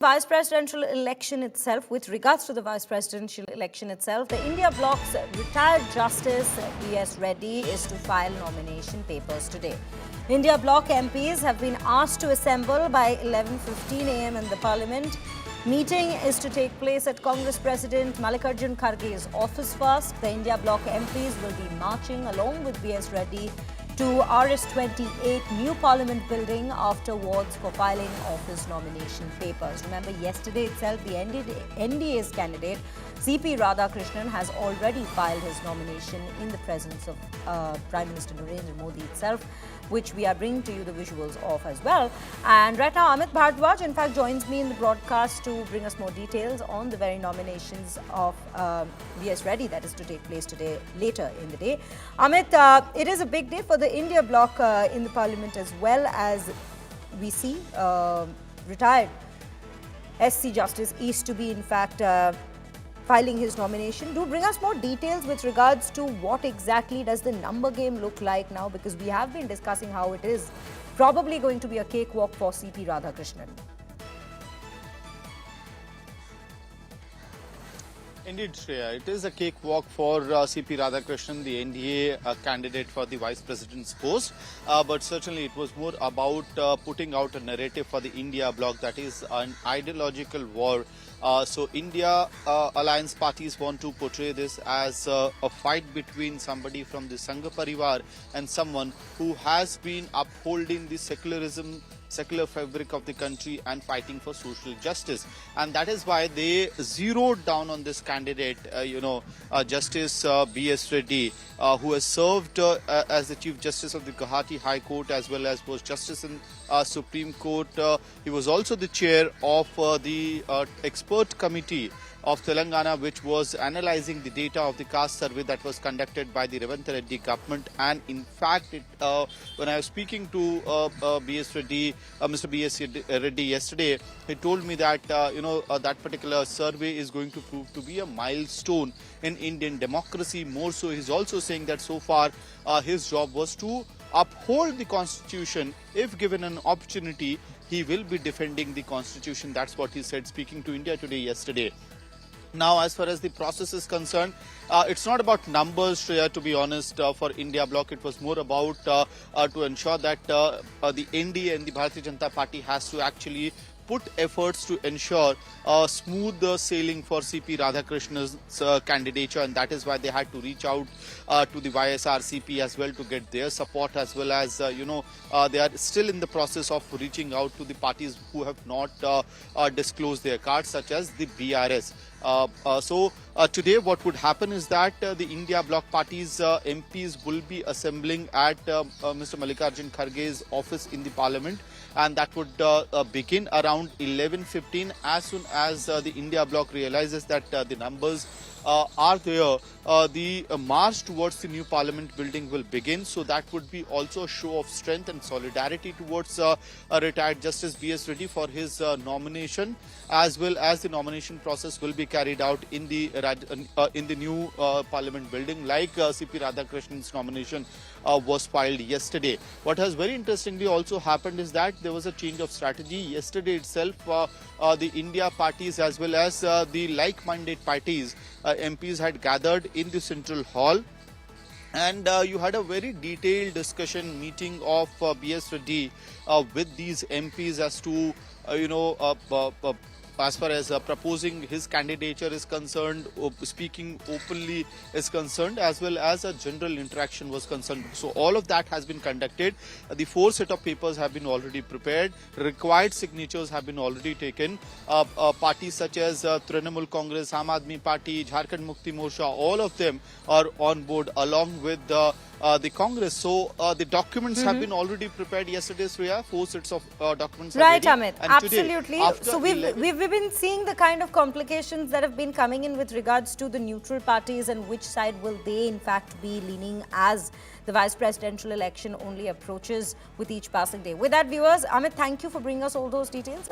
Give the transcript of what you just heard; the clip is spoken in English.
Vice presidential election itself, with regards to the vice presidential election itself, the India Bloc's retired Justice B.S. Reddy is to file nomination papers today. India Bloc MPs have been asked to assemble by 11:15 a.m. in the Parliament. Meeting is to take place at Congress President Mallikarjun Kharge's office first. The India Bloc MPs will be marching along with B.S. Reddy to RS28 New Parliament Building afterwards for filing of his nomination papers. Remember, yesterday itself, the NDA's candidate, C.P. Radhakrishnan, has already filed his nomination in the presence of Prime Minister Narendra Modi itself, which we are bringing to you the visuals of as well. And right now, Amit Bhardwaj, in fact, joins me in the broadcast to bring us more details on the very nominations of B.S. Reddy that is to take place today, later in the day. Amit, it is a big day for the India Bloc in the Parliament, as well as we see retired SC Justice is to be, in fact, filing his nomination. Do bring us more details with regards to what exactly does the number game look like now, because we have been discussing how it is probably going to be a cakewalk for C.P. Radhakrishnan. Indeed, Shreya, it is a cakewalk for C.P. Radhakrishnan, the NDA candidate for the vice president's post. But certainly it was more about putting out a narrative for the India Bloc, that is an ideological war. So India alliance parties want to portray this as a fight between somebody from the Sangha Parivar and someone who has been upholding the secular fabric of the country and fighting for social justice. And that is why they zeroed down on this candidate, Justice B.S. Reddy, who has served as the Chief Justice of the Guwahati High Court, as well as was Justice in Supreme Court. He was also the chair of the expert committee of Telangana, which was analyzing the data of the caste survey that was conducted by the Revanth Reddy government. And in fact, when I was speaking to Mr. B.S. Reddy yesterday, he told me that that particular survey is going to prove to be a milestone in Indian democracy. More so, he's also saying that so far his job was to uphold the constitution. If given an opportunity, he will be defending the constitution. That's what he said, speaking to India Today yesterday. Now, as far as the process is concerned, it's not about numbers, Shreya, to be honest. For India Bloc, it was more about to ensure that the NDA and the Bharatiya Janata Party has to actually put efforts to ensure smooth sailing for C.P. Radhakrishnan's candidature, and that is why they had to reach out to the YSRCP as well to get their support, as well as they are still in the process of reaching out to the parties who have not disclosed their cards, such as the BRS. So today what would happen is that the India Bloc party's MPs will be assembling at Mr. Mallikarjun Kharge's office in the Parliament, and that would begin around 11:15. As soon as the India Bloc realizes that the numbers are there, the march towards the new Parliament building will begin. So that would be also a show of strength and solidarity towards retired Justice B.S. Reddy for his nomination, as well as the nomination process will be carried out in the new Parliament building, like C.P. Radhakrishnan's nomination was filed yesterday. What has very interestingly also happened is that there was a change of strategy. Yesterday itself, the India parties as well as the like-minded parties, MPs had gathered in the Central Hall, and you had a very detailed discussion meeting of B.S. Reddy with these MPs as to as far as proposing his candidature is concerned, speaking openly is concerned, as well as a general interaction was concerned. So all of that has been conducted. The 4 set of papers have been already prepared. Required signatures have been already taken. Parties such as Trinamool Congress, Aam Aadmi Party, Jharkhand Mukti Morcha, all of them are on board along with the Congress. So the documents have been already prepared yesterday, Shreya. 4 sets of documents are right, ready. Amit. And Absolutely. Today, so we've been seeing the kind of complications that have been coming in with regards to the neutral parties and which side will they in fact be leaning as the vice presidential election only approaches with each passing day. With that, viewers, Amit, thank you for bringing us all those details.